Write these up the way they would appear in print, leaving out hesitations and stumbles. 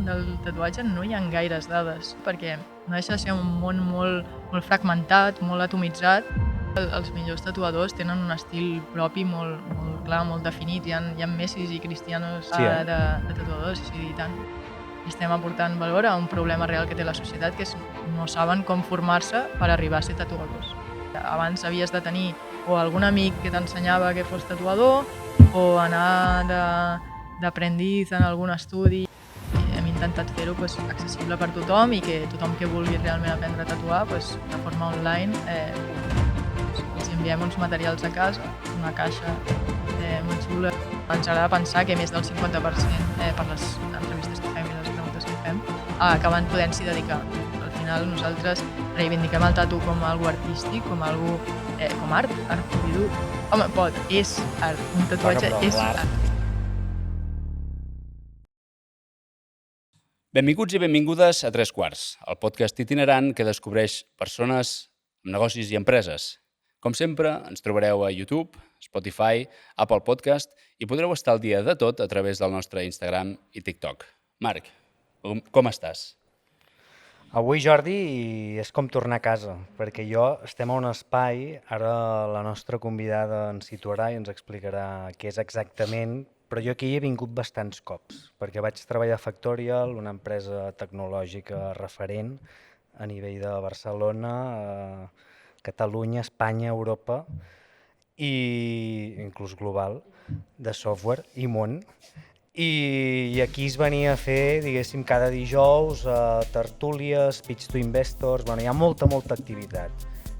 del tatuatge no hi ha gaires dades, perquè no deixa de ser un món molt fragmentat, molt atomitzat. Els millors tatuadors tenen un estil propi molt clar, molt definit. Hi ha Messis i Cristianos de tatuadors, i tant. I estem aportant valor a un problema real que té la societat, que és no saben com formar-se per arribar a ser tatuadors. Abans havies de tenir o algun amic que t'ensenyava que fos tatuador o anar d'aprendiz en algun estudi. Hem intentat fer-ho accessible per tothom i que tothom que vulgui realment aprendre a tatuar de forma online els enviem uns materials a casa, una caixa molt xula. Ens agrada pensar que més del 50% per les entrevistes que fem i les preguntes que fem acaben podent-s'hi dedicar. Al final nosaltres reivindiquem el tatu com algo artístic, com art pur i dur. Home, és art, un tatuatge és art. Benvinguts i benvingudes a Tres Quarts, el podcast itinerant que descobreix persones amb negocis i empreses. Com sempre, ens trobareu a YouTube, Spotify, Apple Podcast i podreu estar al dia de tot a través del nostre Instagram i TikTok. Marc, com estàs? Avui, Jordi, és com tornar a casa, perquè estem a un espai, ara la nostra convidada ens situarà i ens explicarà què és exactament, però jo aquí he vingut bastants cops, perquè vaig treballar a Factorial, una empresa tecnològica referent a nivell de Barcelona, Catalunya, Espanya, Europa i inclús global, de software i món. I aquí es venia a fer, diguéssim, cada dijous tertúlies, pitch to investors, hi ha molta activitat.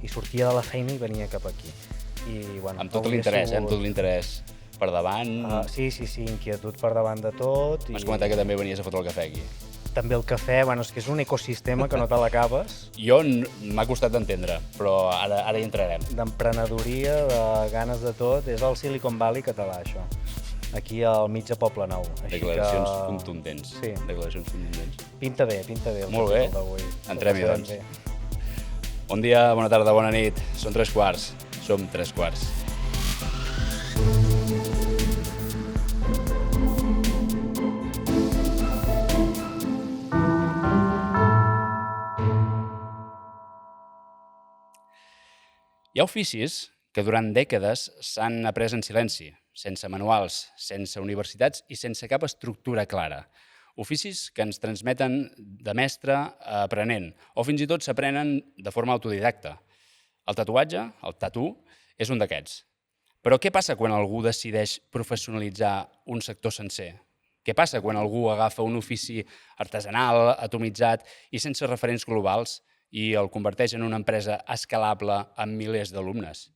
I sortia de la feina i venia cap aquí. Amb tot l'interès, amb tot l'interès per davant. Sí, inquietud per davant de tot. M'has comentat que també venies a fotre el cafè aquí. També el cafè, és que és un ecosistema que no te l'acabes. Jo m'ha costat d'entendre, però ara hi entrarem. D'emprenedoria, de ganes de tot, és el Silicon Valley català, això. Aquí al mig de Poble Nou. Declaracions contundents. Sí. Declaracions contundents. Pinta bé. Molt bé. Entrem-hi, doncs. Bon dia, bona tarda, bona nit. Són Tres Quarts. Som Tres Quarts. Hi ha oficis que durant dècades s'han après en silenci, sense manuals, sense universitats i sense cap estructura clara. Oficis que ens transmeten de mestre a aprenent, o fins i tot s'aprenen de forma autodidacta. El tatuatge, el tatú, és un d'aquests. Però què passa quan algú decideix professionalitzar un sector sencer? Què passa quan algú agafa un ofici artesanal, atomitzat i sense referents globals i el converteix en una empresa escalable amb milers d'alumnes?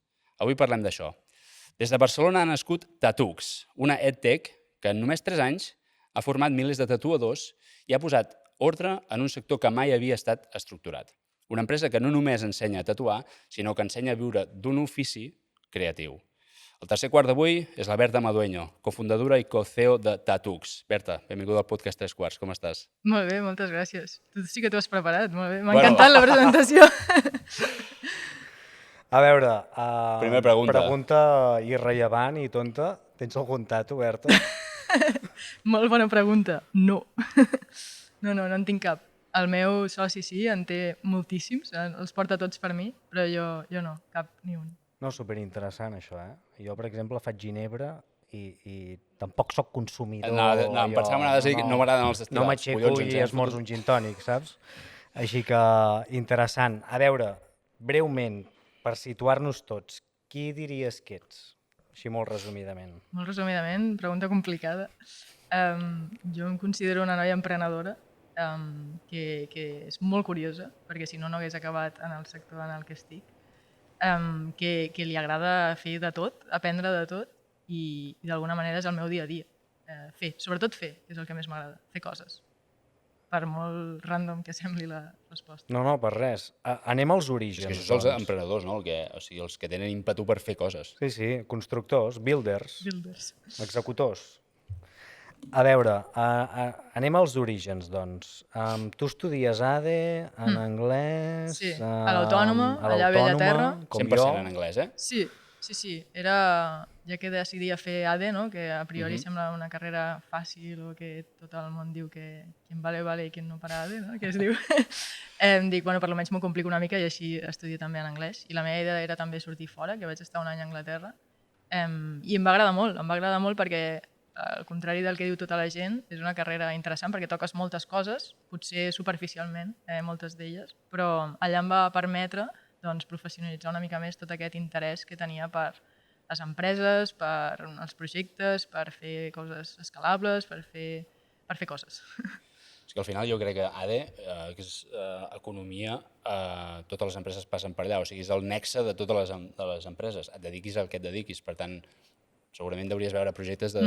Avui parlem d'això. Des de Barcelona ha nascut Tatux, una edtech que en només 3 anys ha format milers de tatuadors i ha posat ordre en un sector que mai havia estat estructurat. Una empresa que no només ensenya a tatuar, sinó que ensenya a viure d'un ofici creatiu. El tercer quart d'avui és la Berta Madueño, cofundadora i co-CEO de Tatux. Berta, benvinguda al podcast Tres Quarts, com estàs? Molt bé, moltes gràcies. Tu sí que t'ho has preparat, molt bé. M'ha encantat la presentació. A veure, primera pregunta irrellevant i tonta. Tens algun tatu, Berta? Molt bona pregunta. No. No en tinc cap. El meu soci sí, en té moltíssims, els porta tots per mi, però jo no, cap ni un. No, superinteressant això, Jo, per exemple, faig ginebra i tampoc soc consumidor. Em pensava que no m'agraden els destil·lats. No m'aixeco i esmorzo un gin tònic, saps? Així que interessant. A veure, breument, per situar-nos tots, qui diries que ets? Així molt resumidament. Molt resumidament, pregunta complicada. Jo em considero una noia emprenedora que és molt curiosa, perquè si no, no hagués acabat en el sector en el que estic, que li agrada fer de tot, aprendre de tot, i d'alguna manera és el meu dia a dia. Sobretot fer, que és el que més m'agrada, fer coses. Per molt random que sembli la resposta. No, per res. Anem als orígens. És que això són els emprenedors, no? Els que tenen ímpetu per fer coses. Sí, constructors, builders. Executors. A veure, anem als orígens, doncs. Tu estudies ADE en anglès... Sí, a l'Autònoma, allà a Bellaterra. 100% en anglès, Sí. Era ja que decidia fer AD, no? Que a priori sembla una carrera fàcil o que tot el món diu que quien vale, vale i quien no para AD, no? Que es diu. Dic, bueno, per almenys m'ho complico una mica i així estudio també en anglès. I la meva idea era també sortir fora, que vaig estar un any a Anglaterra. I em va agradar molt perquè, al contrari del que diu tota la gent, és una carrera interessant perquè toques moltes coses, potser superficialment, moltes d'elles, però allà em va permetre doncs, professionalitzar una mica més tot aquest interès que tenia per les empreses, per els projectes, per fer coses escalables, per fer coses. És que al final jo crec que ADE, que és economia, totes les empreses passen per allà, o sigui, és el nexe de totes les empreses, et dediquis al que et dediquis, per tant, segurament hauries veure projectes de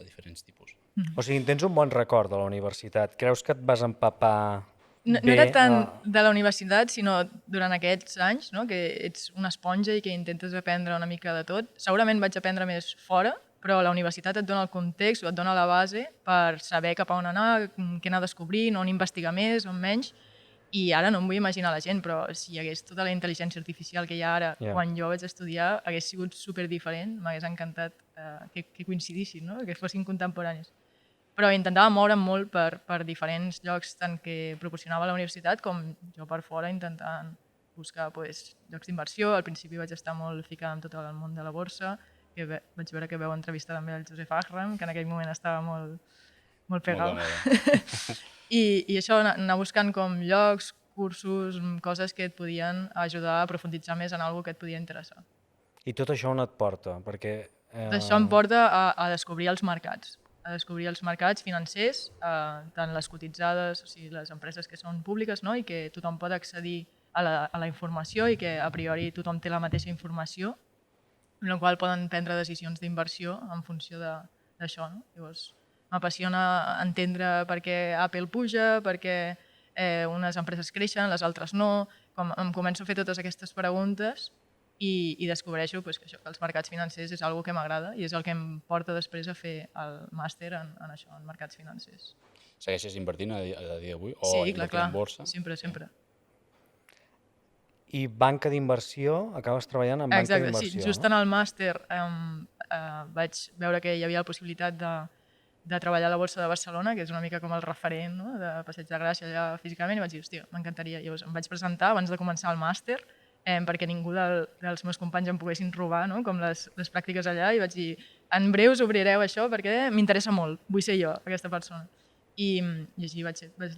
diferents tipus. O sigui, tens un bon record de la universitat. Creus que et vas empapar No era tant de la universitat, sinó durant aquests anys, no? Que ets una esponja i que intentes aprendre una mica de tot. Segurament vaig aprendre més fora, però la universitat et dona el context o et dona la base per saber cap a on anar, què anar descobrint, on investigar més, on menys. I ara no em vull imaginar la gent, però si hi hagués tota la intel·ligència artificial que hi ha ara, quan jo vaig estudiar, hagués sigut superdiferent. M'hagués encantat que coincidissin, no? Que fossin contemporanis. Però intentava moure'm molt per diferents llocs tant que proporcionava la universitat com jo per fora intentant buscar llocs d'inversió. Al principi vaig estar molt ficada en tot el món de la borsa, que vaig veure que veu entrevistar també el Joseph Ahram, que en aquell moment estava molt pegat. I això, anar buscant com llocs, cursos, coses que et podien ajudar a profunditzar més en alguna que et podia interessar. I tot això on et porta? Perquè això em porta a descobrir els mercats. A descobrir els mercats financers, tant les cotitzades, o sigui, les empreses que són públiques, no? I que tothom pot accedir a la informació i que a priori tothom té la mateixa informació, en la qual poden prendre decisions d'inversió en funció d'això. No? Llavors, m'apassiona entendre per què Apple puja, per què unes empreses creixen, les altres no, em començo a fer totes aquestes preguntes i descobreixo que els mercats financers és una que m'agrada i és el que em porta després a fer el màster en això, en mercats financers. Segueixes invertint a dia d'avui? Sí, clar, en borsa? sempre. I banca d'inversió, acabes treballant en banca d'inversió, sí, just en el màster vaig veure que hi havia la possibilitat de treballar a la Borsa de Barcelona, que és una mica com el referent, no? De Passeig de Gràcia allà físicament, i vaig dir, hòstia, m'encantaria. Llavors em vaig presentar abans de començar el màster, perquè ningú dels meus companys em poguessin robar, no? Com les pràctiques allà, i vaig dir, en breu us obrireu això perquè m'interessa molt, vull ser jo, aquesta persona. I així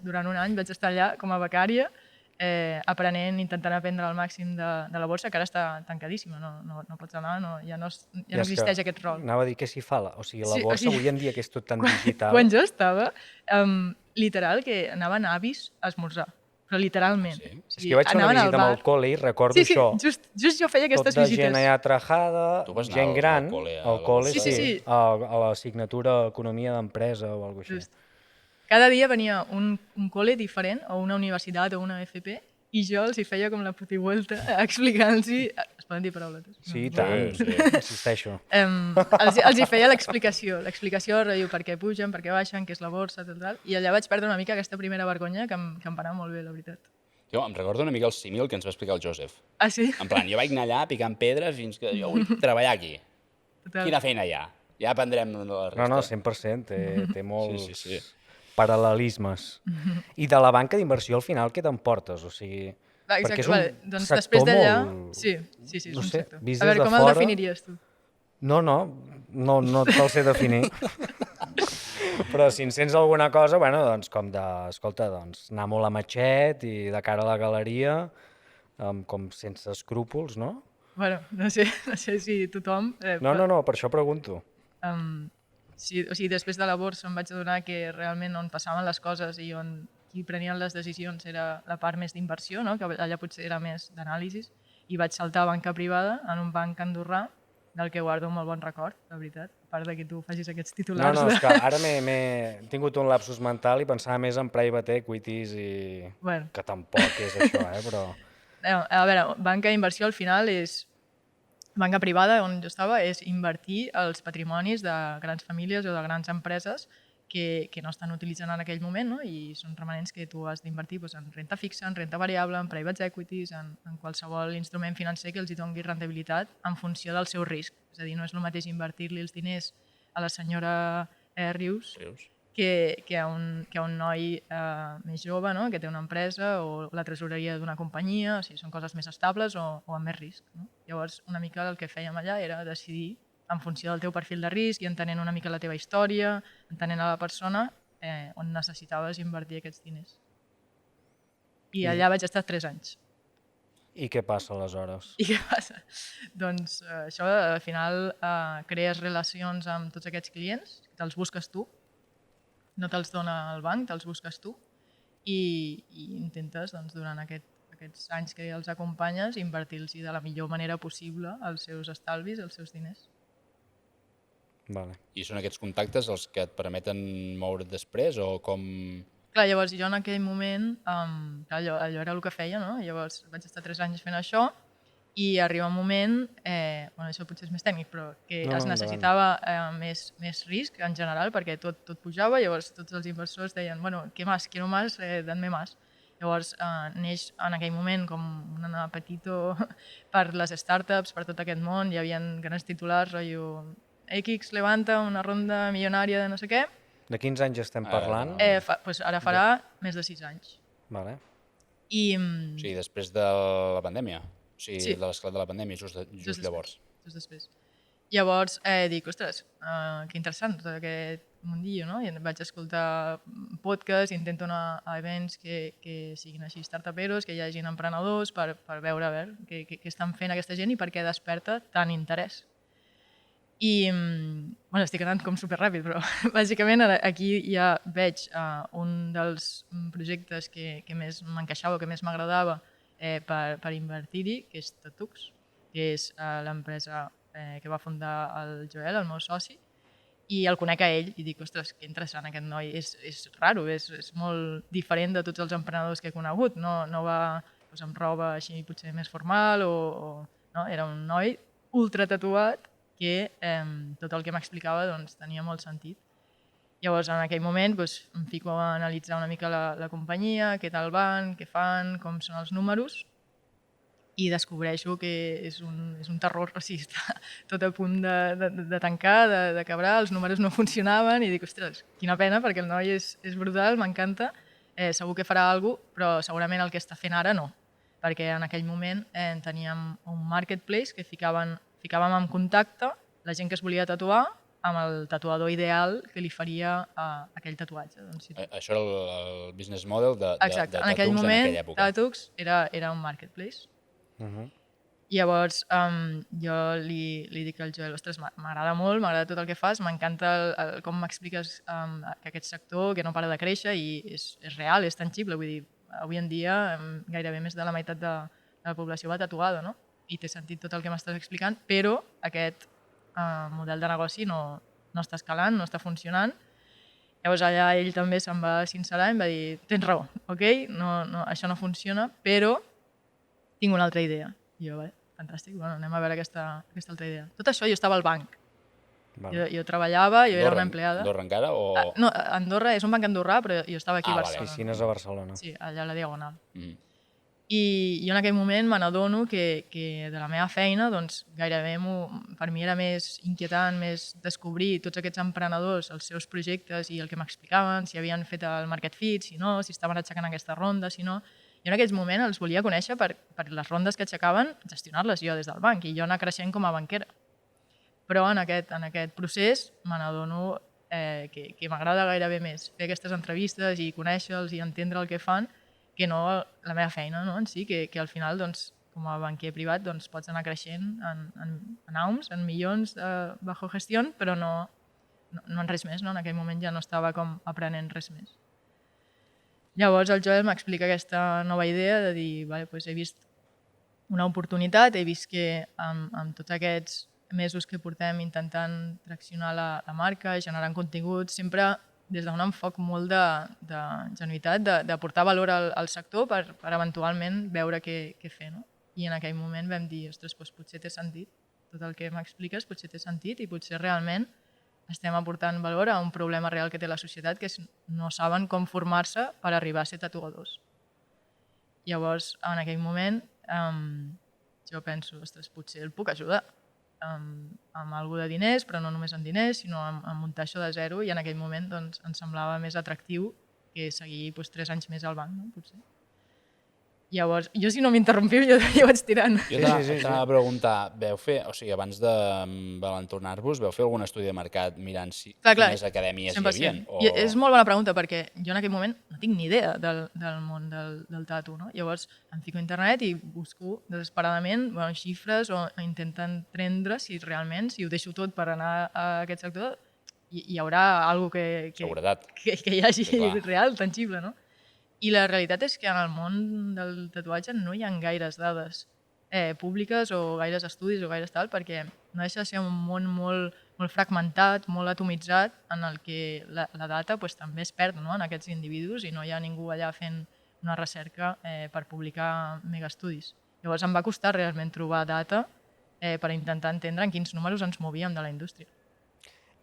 durant un any vaig estar allà com a becària, aprenent, intentant aprendre al màxim de la borsa, que ara està tancadíssima, no pots anar, ja no existeix aquest rol. Anava a dir que s'hi fa, o sigui, la borsa avui en dia que és tot tan digital. Quan jo estava, literal, que anaven avis a esmorzar. Però literalment. Sí. És que jo vaig fer una visita amb el col·le i recordo això. Sí, just jo feia aquestes visites. Tota gent allà trajada, gent gran, al col·le, sí. A l'assignatura Economia d'Empresa o alguna cosa així. Cada dia venia un col·le diferent, o una universitat o una FP, i jo els hi feia com la putivuelta explicant-los... Es poden dir paraules? Sí, tant, insisteixo. Els hi feia l'explicació, diu per què pugen, per què baixen, què és la borsa, tal, i allà vaig perdre una mica aquesta primera vergonya que em va anar molt bé, la veritat. Jo em recordo una mica el símil que ens va explicar el Joseph. Ah, sí? En plan, jo vaig anar allà picant pedres fins que jo vull treballar aquí. Total. Quina feina hi ha? Ja aprendrem la resta. No, 100%, té molts... paral·lelismes. I de la banca d'inversió al final què t'emportes? O sigui, perquè és un sector molt... Sí, és un sector. A veure, com el definiries tu? No te'l sé definir. Però si en sents alguna cosa, bueno, doncs com de, escolta, doncs anar molt a matxet i de cara a la galeria, com sense escrúpols, no? Bueno, no sé si tothom... No, per això pregunto. Sí, o sigui, després de la borsa em vaig adonar que realment on passaven les coses i on qui prenien les decisions era la part més d'inversió, no? Que allà potser era més d'anàlisi, i vaig saltar a banca privada en un banc andorrà del que guardo un molt bon record, la veritat, a part que tu facis aquests titulars. No, és que ara m'he tingut un lapsus mental i pensava més en private equities i... Bueno. Que tampoc és això, però... A veure, banca d'inversió al final és... Banca privada, on jo estava, és invertir els patrimonis de grans famílies o de grans empreses que no estan utilitzant en aquell moment, no? I són romanents que tu has d'invertir doncs, en renta fixa, en renta variable, en private equities, en qualsevol instrument financer que els hi doni rendibilitat en funció del seu risc. És a dir, no és el mateix invertir-li els diners a la senyora Rius que a un noi més jove, no? Que té una empresa o la tresoreria d'una companyia, o sigui, són coses més estables o amb més risc. No? Llavors, una mica el que fèiem allà era decidir en funció del teu perfil de risc i entenent una mica la teva història, entenent a la persona on necessitaves invertir aquests diners. I allà vaig estar 3 anys. I què passa aleshores? I què passa? Doncs això, al final, crees relacions amb tots aquests clients, te'ls busques tu, no te'ls dona el banc, te'ls busques tu, i intentes, doncs, durant aquests anys que els acompanyes, invertir-los de la millor manera possible els seus estalvis, els seus diners. Vale. I són aquests contactes els que et permeten moure't després o com... Clar, llavors jo en aquell moment, allò era el que feia, no? Llavors vaig estar 3 anys fent això i arriba un moment, bueno, això potser és més tècnic, però que es necessitava més risc en general perquè tot pujava, llavors tots els inversors deien, bueno, què más, quiero más, danme más. Llavors neix en aquell moment com un apetito per les startups, per tot aquest món, hi havia grans titulars, rotllo X levanta una ronda milionària de no sé què. De quins anys estem parlant? Pues ara farà més de 6 anys. Vale. O sigui, després de la pandèmia, o sigui, Sí. de l'esclat de la pandèmia, just llavors. Just després. Llavors dic, ostres, que interessant tot aquest mundillo, no? I vaig escoltar podcasts, intento anar a events que siguin així startuperos, que hi hagin emprenedors per veure a veure què estan fent aquesta gent i per què desperta tant interès. I, bueno, estic anant com superràpid, però bàsicament aquí ja veig un dels projectes que més m'encaixava, que més m'agradava per invertir-hi, que és Tatux, que és l'empresa que va fundar el Joel, el meu soci, i el conec a ell i dic, ostres, que interessant aquest noi, és raro, és molt diferent de tots els emprenedors que he conegut, no va doncs, amb roba així potser més formal, no? Era un noi ultra tatuat que tot el que m'explicava doncs, tenia molt sentit. Llavors, en aquell moment, doncs, em fico a analitzar una mica la companyia, què tal van, què fan, com són els números, i descobreixo que és un terror, o sigui, està tot a punt de tancar, de quebrar, els números no funcionaven, i dic, ostres, quina pena, perquè el noi és brutal, m'encanta, segur que farà alguna cosa, però segurament el que està fent ara no, perquè en aquell moment teníem un marketplace que ficàvem en contacte la gent que es volia tatuar amb el tatuador ideal que li faria aquell tatuatge. Doncs, Això era el business model de Exacte. Tatux En aquell moment, aquella època. Tatux era un marketplace. Llavors, jo li dic al Joel, ostres, m'agrada molt, m'agrada tot el que fas, m'encanta com m'expliques que aquest sector que no para de créixer i és real, és tangible, vull dir, avui en dia gairebé més de la meitat de la població va tatuada, no? I té sentit tot el que m'estàs explicant, però aquest model de negoci no està escalant, no està funcionant. Llavors allà ell també se'n va sincerar i em va dir, tens raó, ok? Això no funciona, però tinc una altra idea. I jo, fantàstic, bueno, anem a veure aquesta altra idea. Tot això jo estava al banc. Vale. Jo treballava, jo era una empleada. Andorra encara? O... No, Andorra és un banc andorrà, però jo estava aquí a Barcelona. Oficines a Barcelona. Sí, allà a la Diagonal. I jo en aquell moment me n'adono que de la meva feina doncs, gairebé per mi era més inquietant, més descobrir tots aquests emprenedors, els seus projectes i el que m'explicaven, si havien fet el market fit, si no, si estaven aixecant aquesta ronda, si no. Jo en aquell moment els volia conèixer per les rondes que aixecaven, gestionar-les jo des del banc i jo anar creixent com a banquera. Però en aquest procés me n'adono que m'agrada gairebé més fer aquestes entrevistes i conèixer-los i entendre el que fan que no la meva feina, no? En si, que al final, doncs, com a banquer privat, doncs, pots anar creixent en AUMs, en milions bajo gestió, però no en res més. No? En aquell moment ja no estava com aprenent res més. Llavors el Joel m'explica aquesta nova idea de dir, vale, doncs he vist una oportunitat, he vist que amb tots aquests mesos que portem intentant traccionar la marca, generant continguts, sempre des d'un enfoc molt de genuïtat, d'aportar valor al sector per eventualment veure què fer. No? I en aquell moment vam dir, ostres, doncs potser té sentit, tot el que m'expliques potser té sentit i potser realment estem aportant valor a un problema real que té la societat, que és no saben com formar-se per arribar a ser tatuadors. Llavors, en aquell moment, jo penso, ostres, potser el puc ajudar amb alguna de diners, però no només amb diners, sinó amb muntar això de zero, i en aquell moment doncs, em semblava més atractiu que seguir 3 anys més al banc, no? Potser. Llavors, jo si no m'interrompiu, jo vaig tirant. Jo t'anava a preguntar, o sigui, abans de valentornar-vos, veu fer algun estudi de mercat mirant si quines acadèmies hi havia? És molt bona pregunta, perquè jo en aquell moment no tinc ni idea del món del tatu, no? Llavors em fico a internet i busco desesperadament xifres o intento entendre si realment, si ho deixo tot per anar a aquest sector, hi haurà alguna cosa que hi hagi real, tangible, no? I la realitat és que en el món del tatuatge no hi ha gaires dades públiques o gaires estudis o gaires tal, perquè no deixa de ser un món molt fragmentat, molt atomitzat, en el que la data també es perd en aquests individus i no hi ha ningú allà fent una recerca per publicar megaestudis. Llavors em va costar realment trobar data per intentar entendre en quins números ens movíem de la indústria.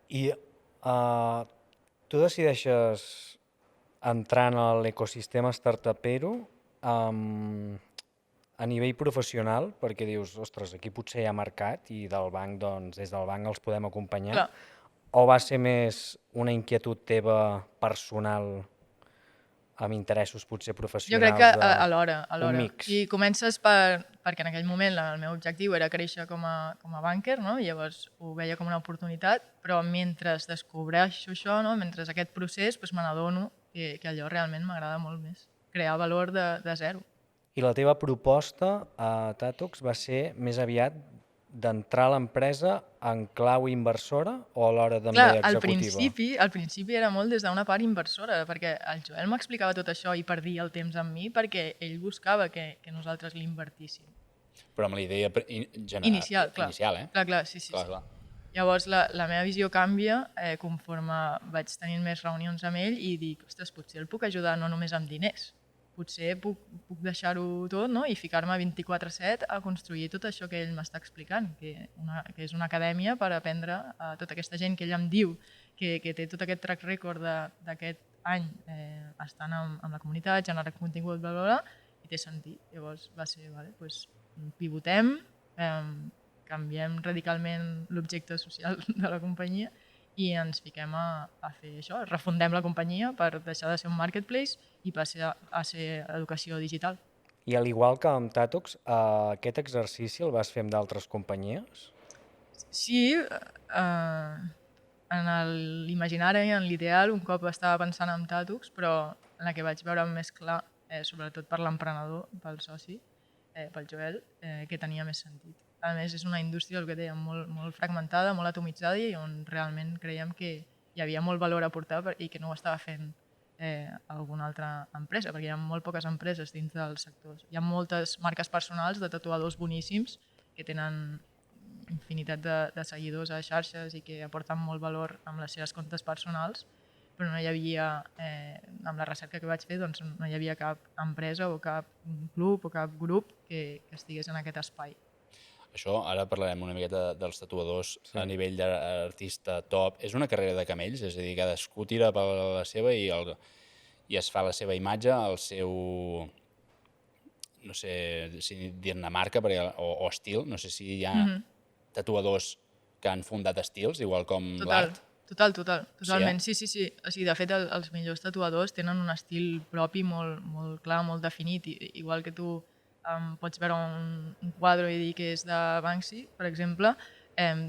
I tu decideixes entrar en l'ecosistema startupero a nivell professional, perquè dius, ostres, aquí potser hi ha mercat i del banc, doncs, des del banc els podem acompanyar, o va ser més una inquietud teva personal amb interessos potser professionals? Jo crec que alhora. Un mix. I comences perquè en aquell moment el meu objectiu era créixer com a banker, no? Llavors ho veia com una oportunitat, però mentre descobreixo això, no? Mentre aquest procés, me n'adono que allò realment m'agrada molt més, crear valor de zero. I la teva proposta a Tatox va ser més aviat d'entrar a l'empresa en clau inversora o alhora també executiva? Al principi era molt des d'una part inversora, perquè el Joel m'explicava tot això i perdia el temps amb mi perquè ell buscava que nosaltres l'invertíssim. Però amb la idea inicial, clar. Clar, sí. Llavors la meva visió canvia conforme vaig tenint més reunions amb ell i dic, ostres, potser el puc ajudar no només amb diners, potser puc deixar-ho tot, no? I ficar-me 24/7 a construir tot això que ell m'està explicant, que és una acadèmia per aprendre a tota aquesta gent que ell em diu que té tot aquest track record d'aquest any estant amb la comunitat, generant contingut, i té sentit. Llavors va ser, doncs, pivotem, canviem radicalment l'objecte social de la companyia i ens fiquem a fer això, refundem la companyia per deixar de ser un marketplace i passar a ser educació digital. I al igual que amb Tatox, aquest exercici el vas fer amb d'altres companyies? Sí, en l'imaginari, en l'ideal, un cop estava pensant en Tatox, però en la que vaig veure més clar, sobretot per l'emprenedor, pel soci, pel Joel, que tenia més sentit. A més, és una indústria, el que dèiem, molt fragmentada, molt atomitzada i on realment creiem que hi havia molt valor a aportar i que no ho estava fent alguna altra empresa, perquè hi ha molt poques empreses dins dels sectors. Hi ha moltes marques personals de tatuadors boníssims que tenen infinitat de seguidors a xarxes i que aporten molt valor amb les seves comptes personals, però no hi havia, amb la recerca que vaig fer, doncs no hi havia cap empresa o cap club o cap grup que estigués en aquest espai. Això, ara parlarem una miqueta dels tatuadors a nivell d'artista top. És una carrera de camells, és a dir, cadascú tira per la seva i es fa la seva imatge, el seu, no sé si dir-ne marca o estil. No sé si hi ha tatuadors que han fundat estils, igual com l'art. Totalment. Sí. O sigui, de fet, els millors tatuadors tenen un estil propi molt clar, molt definit, igual que tu pots veure un quadre i dir que és de Banksy, per exemple,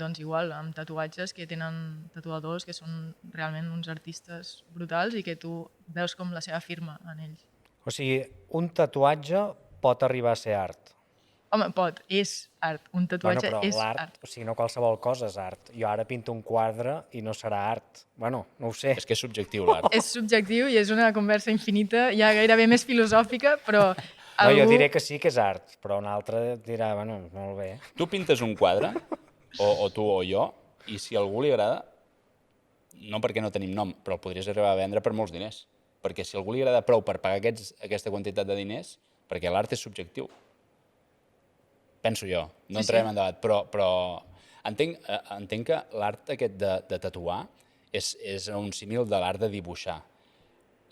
doncs igual, amb tatuatges que tenen tatuadors que són realment uns artistes brutals i que tu veus com la seva firma en ells. O sigui, un tatuatge pot arribar a ser art? Home, és art. Un tatuatge és art. O sigui, no qualsevol cosa és art. Jo ara pinto un quadre i no serà art. Bueno, no ho sé. És que és subjectiu, l'art. És subjectiu i és una conversa infinita, ja gairebé més filosòfica, però... No, jo diré que sí que és art, però un altre dirà, bueno, molt bé. Tu pintes un quadre, o tu o jo, i si a algú li agrada, no perquè no tenim nom, però el podries arribar a vendre per molts diners. Perquè si a algú li agrada prou per pagar aquesta quantitat de diners, perquè l'art és subjectiu. Penso jo, no entrarem en debat, però Entenc que l'art aquest de tatuar és un símil de l'art de dibuixar.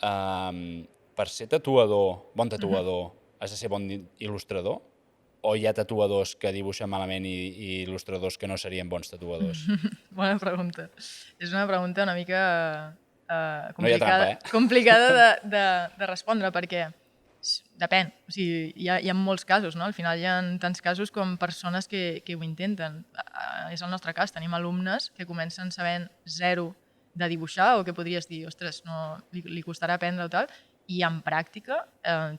Per ser tatuador, bon tatuador, has de ser bon il·lustrador? O hi ha tatuadors que dibuixen malament i il·lustradors que no serien bons tatuadors? Bona pregunta. És una pregunta una mica No hi ha trampa, complicada de respondre, perquè depèn. O sigui, hi ha molts casos, no? Al final hi ha tants casos com persones que ho intenten. És el nostre cas. Tenim alumnes que comencen sabent zero de dibuixar o que podries dir, ostres, no, li costarà aprendre o tal, i en pràctica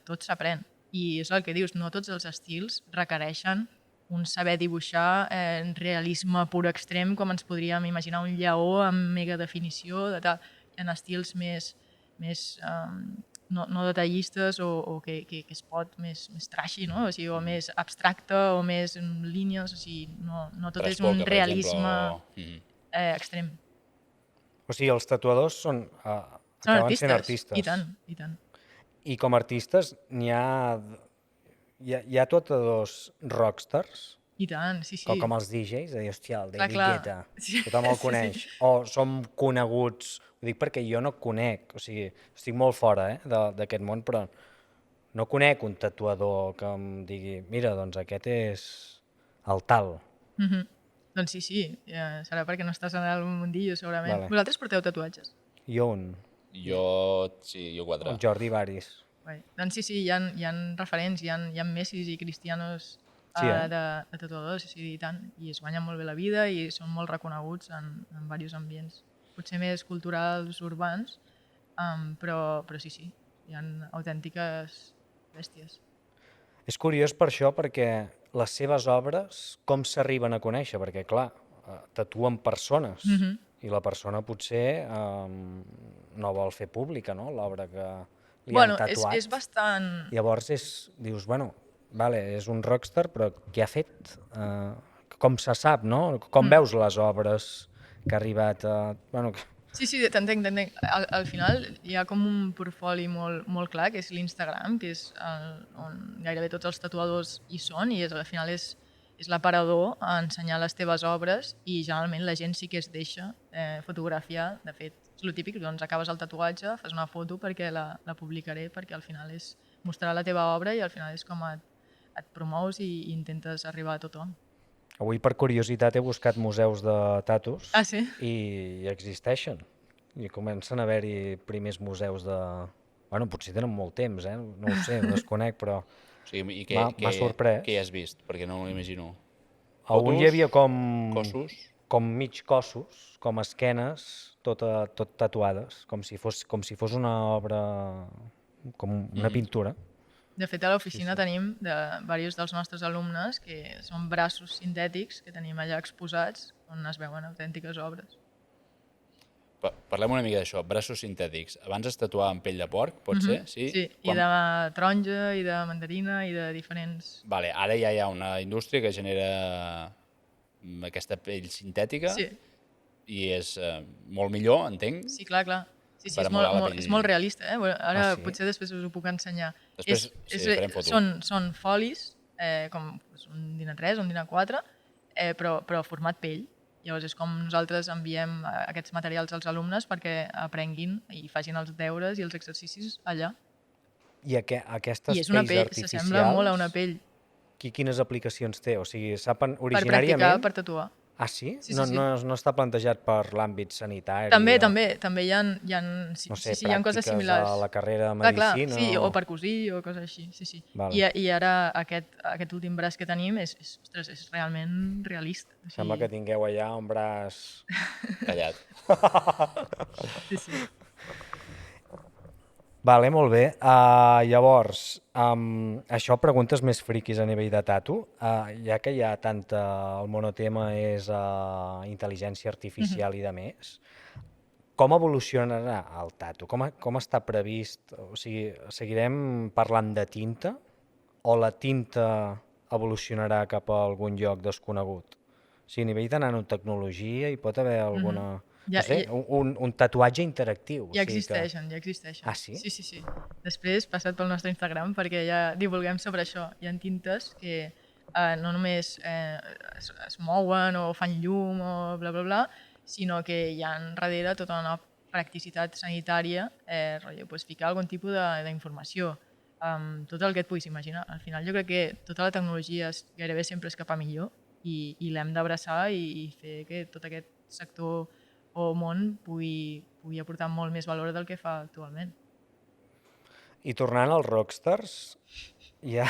tot s'aprèn. I és el que dius, no tots els estils requereixen un saber dibuixar en realisme pur extrem, com ens podríem imaginar un lleó amb mega definició, de tal. Hi ha estils més no detallistes o que es pot més trashy, no? O sigui, o més abstracte o més en línies, o sigui, no tot és un realisme extrem. O sigui, els tatuadors són artistes, sent artistes. I tant, i tant. I com a artistes hi ha tatuadors rockstars? I tant, sí. Com els DJs, de dir, hòstia, el David Guetta, sí. tothom el coneix. Sí. O som coneguts, ho dic perquè jo no conec, o sigui, estic molt fora d'aquest món, però no conec un tatuador que em digui, mira, doncs aquest és el tal. Doncs sí, serà perquè no estàs en el mundillo, segurament. Vale. Vosaltres porteu tatuatges? Jo un. Jo 4. El Jordi Baris. Doncs sí, hi ha referents, hi ha Messis i Cristianos de tatuadors, i tant, i es guanyen molt bé la vida i són molt reconeguts en diversos ambients, potser més culturals, urbans, però sí, hi ha autèntiques bèsties. És curiós per això, perquè les seves obres com s'arriben a conèixer, perquè clar, tatuen persones i la persona potser no vol fer pública, no?, l'obra que li han tatuat. És bastant... Llavors dius, bueno, vale, és un rockstar, però què ha fet? Com se sap, no? Com veus les obres que ha arribat a... Bueno, sí, t'entenc. Al final hi ha com un portfoli molt clar, que és l'Instagram, que és on gairebé tots els tatuadors hi són, i al final és l'aparador a ensenyar les teves obres, i generalment la gent sí que es deixa fotografiar. De fet, és el típic, doncs acabes el tatuatge, fas una foto perquè la publicaré, perquè al final és mostrar la teva obra i al final és com et promous i intentes arribar a tothom. Avui, per curiositat, he buscat museus de tatus i existeixen. I comencen a haver-hi primers museus de... Bueno, potser tenen molt temps, no ho sé, ho desconec, però m'ha sorprès. Què has vist? Perquè no m'ho imagino. A un hi havia com mig cossos, com esquenes, tot tatuades, com si fos una obra, com una pintura. De fet, a l'oficina tenim diversos dels nostres alumnes que són braços sintètics que tenim allà exposats on es veuen autèntiques obres. Parlem una mica d'això, braços sintètics. Abans es tatuava amb pell de porc, pot ser? Sí, i de taronja, i de mandarina, i de diferents... Vale, ara ja hi ha una indústria que genera aquesta pell sintètica i és molt millor, entenc. Sí, clar. Sí, és molt realista. Ara potser després us ho puc ensenyar. Després farem foto. Són folis, com un dinar 3 o un dinar 4, però format pell. Llavors és com nosaltres enviem aquests materials als alumnes perquè aprenguin i facin els deures i els exercicis allà. I aquestes pells artificials... I és una pell, s'assembla molt a una pell. Quines aplicacions té? O sigui, saben originàriament... Per practicar, per tatuar. Ah, sí? No està plantejat per l'àmbit sanitari? També hi ha coses similars. A la carrera de medicina? Sí, o per cosir o coses així. Sí. I ara aquest últim braç que tenim és realment realista. Sembla que tingueu allà un braç... tallat. Sí. Vale, molt bé. Llavors, això preguntes més friquis a nivell de tatu, ja que hi ha tanta... El monotema és intel·ligència artificial i de més. Com evolucionarà el tatu? Com està previst? O sigui, seguirem parlant de tinta o la tinta evolucionarà cap a algun lloc desconegut? O sigui, a nivell de nanotecnologia hi pot haver alguna... No sé, un tatuatge interactiu. Ja existeixen. Ah, sí? Sí. Després, passat pel nostre Instagram, perquè ja divulguem sobre això. Hi ha tintes que no només es mouen o fan llum o bla, bla, bla, sinó que hi ha darrere tota una practicitat sanitària, rotllo, pues, ficar algun tipus d'informació, tot el que et puguis imaginar. Al final jo crec que tota la tecnologia gairebé sempre és cap a millor i l'hem d'abraçar i fer que tot aquest sector o món pugui aportar molt més valor del que fa actualment. I tornant als rockstars, hi ha,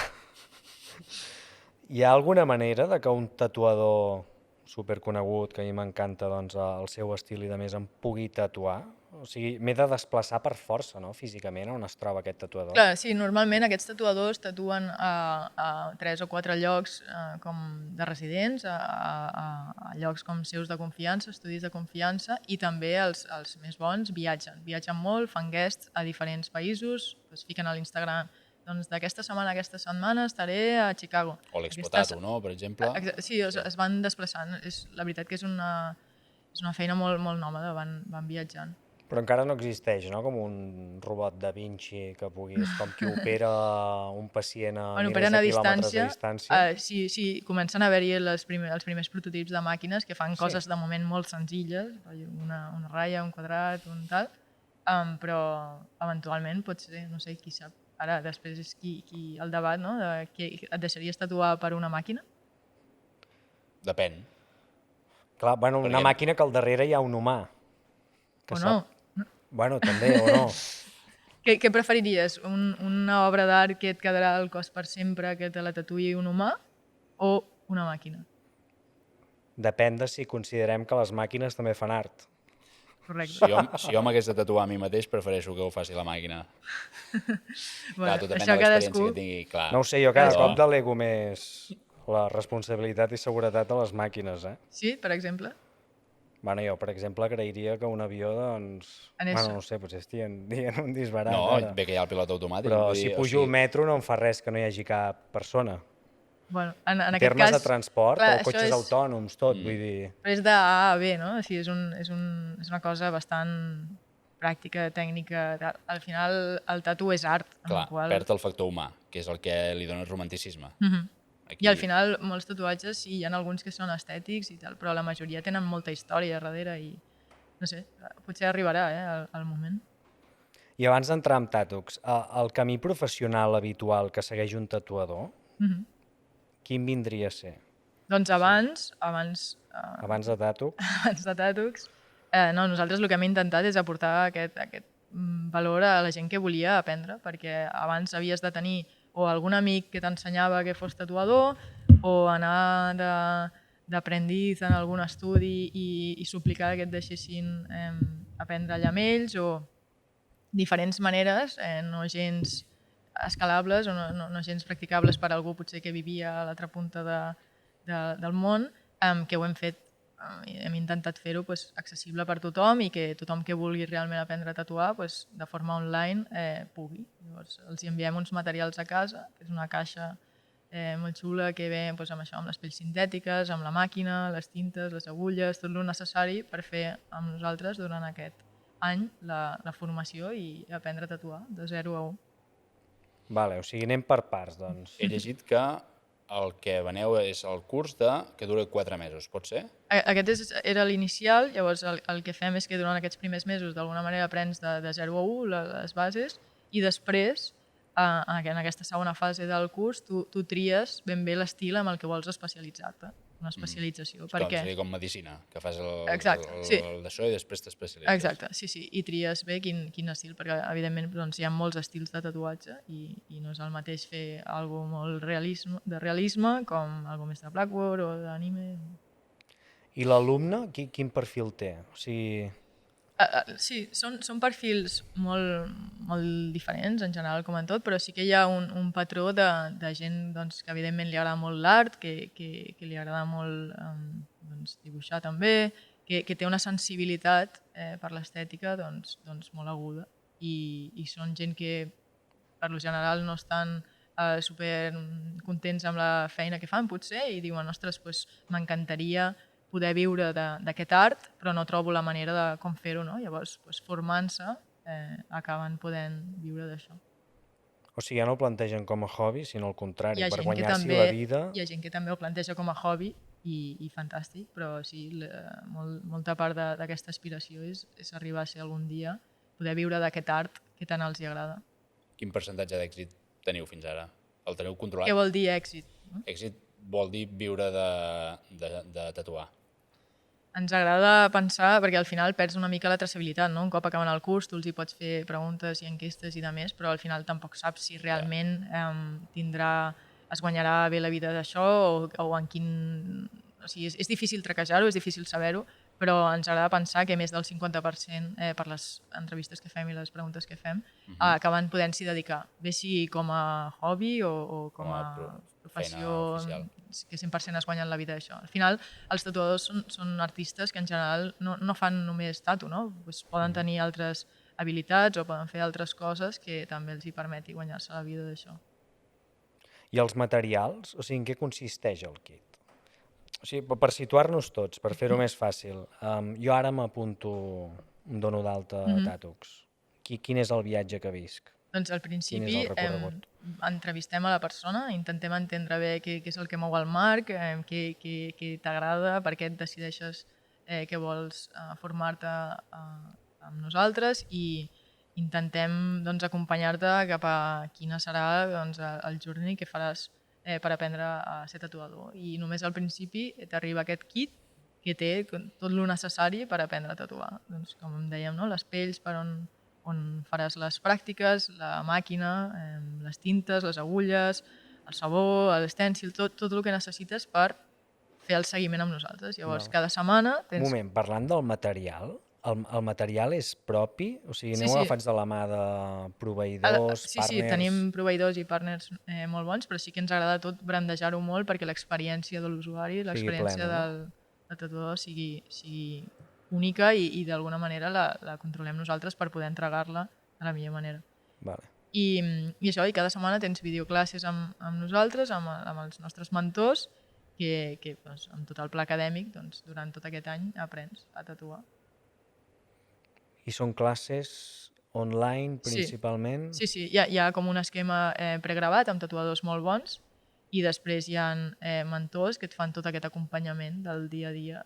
hi ha alguna manera de que un tatuador superconegut, que a mi m'encanta doncs, el seu estil i de més, em pugui tatuar? O sigui, m'he de desplaçar per força, no?, físicament, on es troba aquest tatuador. Clar, sí, normalment aquests tatuadors tatuen a 3 o 4 llocs com de residents, a llocs com seus de confiança, estudis de confiança, i també els més bons viatgen. Viatgen molt, fan guests a diferents països, es fiquen a l'Instagram, doncs d'aquesta setmana a aquesta setmana estaré a Chicago. O l'Expo Tatu, no?, per exemple. Sí, es van desplaçant. La veritat que és una feina molt, molt nòmada, van viatjant. Però encara no existeix, no?, com un robot da Vinci que puguis, com qui opera un pacient a milers de quilòmetres de distància. Sí, comencen a haver-hi els primers prototips de màquines que fan coses de moment molt senzilles, una ratlla, un quadrat, un tal, però eventualment pot ser, no sé, qui sap. Ara, després és el debat, no?, de que et deixaries tatuar per una màquina? Depèn. Clar, bueno, una màquina que al darrere hi ha un humà. O no. Bueno, també, o no. Què preferiries? Una obra d'art que et quedarà al cos per sempre, que te la tatuï un humà, o una màquina? Depèn de si considerem que les màquines també fan art. Correcte. Si jo m'hagués de tatuar a mi mateix, prefereixo que ho faci la màquina. Clar, tot depèn de això l'experiència que tingui, clar. No ho sé, jo cada cop delego més la responsabilitat i seguretat a les màquines, eh? Sí, per exemple? Bueno, jo, per exemple, agrairia que un avió, doncs... Bueno, no ho sé, potser estic dient un disbarat. No, bé que hi ha el pilot automàtic. Però si pujo al metro no em fa res que no hi hagi cap persona. Bueno, en aquest termes cas... de transport, clar, o cotxes autònoms, tot, vull dir... Però és de A a B, no? O sigui, és una cosa bastant pràctica, tècnica... Al final, el tatu és art. Clar, perd el factor humà, que és el que li dona romanticisme. I al final, molts tatuatges, sí, hi ha alguns que són estètics i tal, però la majoria tenen molta història darrere i, no sé, potser arribarà el moment. I abans d'entrar en tàtucs, el camí professional habitual que segueix un tatuador, quin vindria a ser? Doncs abans de tàtucs? Abans de tàtucs, no, nosaltres el que hem intentat és aportar aquest valor a la gent que volia aprendre, perquè abans havies de tenir o algun amic que t'ensenyava que fos tatuador, o anar d'aprendiz en algun estudi i suplicar que et deixessin aprendre allà amb ells, o diferents maneres, no gens escalables o no gens practicables per a algú potser que vivia a l'altra punta del món, que ho hem fet, hem intentat fer-ho accessible per tothom i que tothom que vulgui realment aprendre a tatuar de forma online pugui. Llavors els enviem uns materials a casa, que és una caixa molt xula que ve amb això, amb les pells sintètiques, amb la màquina, les tintes, les agulles, tot el necessari per fer amb nosaltres durant aquest any la formació i aprendre a tatuar de 0 a 1. Vale, o sigui, anem per parts, doncs. He llegit que el que veneu és el curs que dura 4 mesos, pot ser? Aquest era l'inicial, llavors el que fem és que durant aquests primers mesos d'alguna manera aprens de 0 a 1 les bases i després, en aquesta segona fase del curs, tu tries ben bé l'estil amb el que vols especialitzar-te, una especialització. Seria com medicina, que fas el d'això i després t'especialitzes. Exacte, sí, i tries bé quin estil, perquè evidentment hi ha molts estils de tatuatge i no és el mateix fer alguna molt de realisme com alguna més de Blackboard o d'anime. I l'alumne, quin perfil té? O sigui... Sí, són perfils molt diferents en general com en tot, però sí que hi ha un patró de gent que evidentment li agrada molt l'art, que li agrada molt dibuixar també, que té una sensibilitat per l'estètica molt aguda i són gent que per lo general no estan super contents amb la feina que fan potser i diuen, ostres, m'encantaria poder viure d'aquest art, però no trobo la manera de com fer-ho, no? Llavors, formant-se, acaben podent viure d'això. O sigui, ja no ho plantegen com a hobby, sinó al contrari, Hi ha per gent que guanyar-s'hi també, la vida. hi ha gent que també ho planteja com a hobby i fantàstic, però sí, molta part d'aquesta aspiració és arribar a ser algun dia, poder viure d'aquest art que tant els hi agrada. Quin percentatge d'èxit teniu fins ara? El teniu Què controlat? vol dir èxit? No? Èxit vol dir viure de tatuar. Ens agrada pensar, perquè al final perds una mica la traçabilitat, no? Un cop acaben el curs tu els hi pots fer preguntes i enquestes i de més, però al final tampoc saps si realment es guanyarà bé la vida d'això o en quin... O sigui, és difícil traquejar-ho, és difícil saber-ho, però ens agrada pensar que més del 50% per les entrevistes que fem i les preguntes que fem acaben podent-s'hi dedicar, bé sigui com a hobby o com a professió que 100% es guanyen la vida d'això. Al final, els tatuadors són artistes que en general no fan només tatu, no? Pues poden tenir altres habilitats o poden fer altres coses que també els hi permeti guanyar-se la vida d'això. I els materials? O sigui, en què consisteix el kit? O sigui, per situar-nos tots, per fer-ho més fàcil. Jo ara m'apunto, em dono d'alta a Tatux. Quin és el viatge que visc? Doncs al principi entrevistem a la persona, intentem entendre bé què és el que mou el Marc, què t'agrada, per què et decideixes que vols formar-te amb nosaltres i intentem acompanyar-te cap a quina serà el journey que faràs per aprendre a ser tatuador. I només al principi t'arriba aquest kit que té tot el necessari per aprendre a tatuar. Doncs, com dèiem, no? Les pells per on faràs les pràctiques, la màquina, les tintes, les agulles, el sabó, l'estèncil, tot el que necessites per fer el seguiment amb nosaltres. Llavors, cada setmana tens... Un moment, parlant del material, el material és propi? O sigui, aneu agafats de la mà de proveïdors, partners... Sí, tenim proveïdors i partners molt bons, però sí que ens agrada tot brandejar-ho molt perquè l'experiència de l'usuari, l'experiència del tatuador sigui única i d'alguna manera la controlem nosaltres per poder entregar-la de la millor manera. Vale. I això, i cada setmana tens videoclasses amb nosaltres, amb els nostres mentors, que doncs, amb tot el pla acadèmic, doncs, durant tot aquest any aprens a tatuar. I són classes online principalment? Sí, hi ha com un esquema pregravat amb tatuadors molt bons i després hi ha mentors que et fan tot aquest acompanyament del dia a dia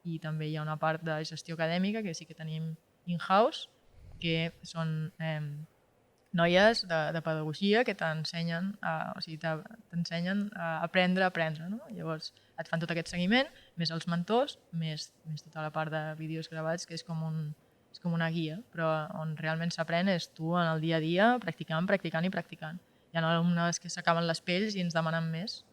i també hi ha una part de gestió acadèmica que sí que tenim in-house, que són noies de pedagogia que t'ensenyen a aprendre, no? Llavors et fan tot aquest seguiment, més els mentors, més tota la part de vídeos gravats, que és com una guia, però on realment s'aprèn és tu en el dia a dia, practicant. Hi ha alumnes que s'acaben les pells i ens demanen més,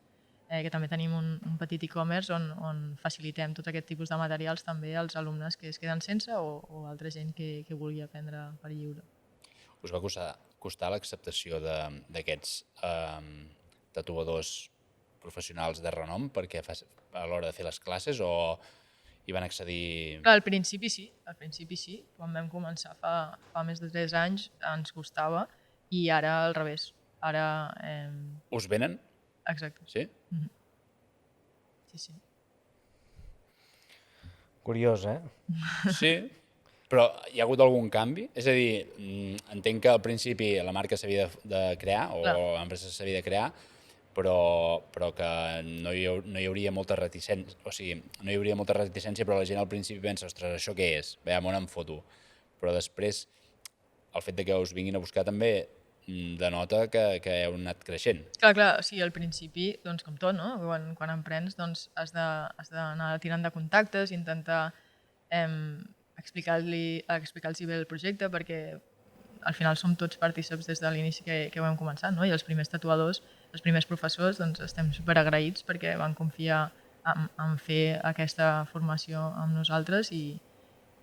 que també tenim un petit e-commerce on facilitem tot aquest tipus de materials també als alumnes que es queden sense o altra gent que vulgui aprendre per lliure. Us va costar l'acceptació d'aquests tatuadors professionals de renom perquè a l'hora de fer les classes o hi van accedir... Clar, al principi sí. Quan vam començar fa més de 3 anys ens costava i ara al revés. Ara... Us venen? Exacte. Sí? Sí. Curiós, Sí, però hi ha hagut algun canvi? És a dir, entenc que al principi la marca s'havia de crear o l'empresa s'havia de crear, però que no hi hauria molta reticència, o sigui, no hi hauria molta reticència, però la gent al principi pensa, ostres, això què és? Veiem on em foto. Però després, el fet que us vinguin a buscar també denota que heu anat creixent. Clar, o sigui, al principi, doncs com tot, no? Quan emprens, doncs has d'anar tirant de contactes, intentar explicar-los bé el projecte, perquè al final som tots partícips des de l'inici que ho hem començat, no? I els primers tatuadors, els primers professors, doncs estem superagraïts perquè van confiar en fer aquesta formació amb nosaltres i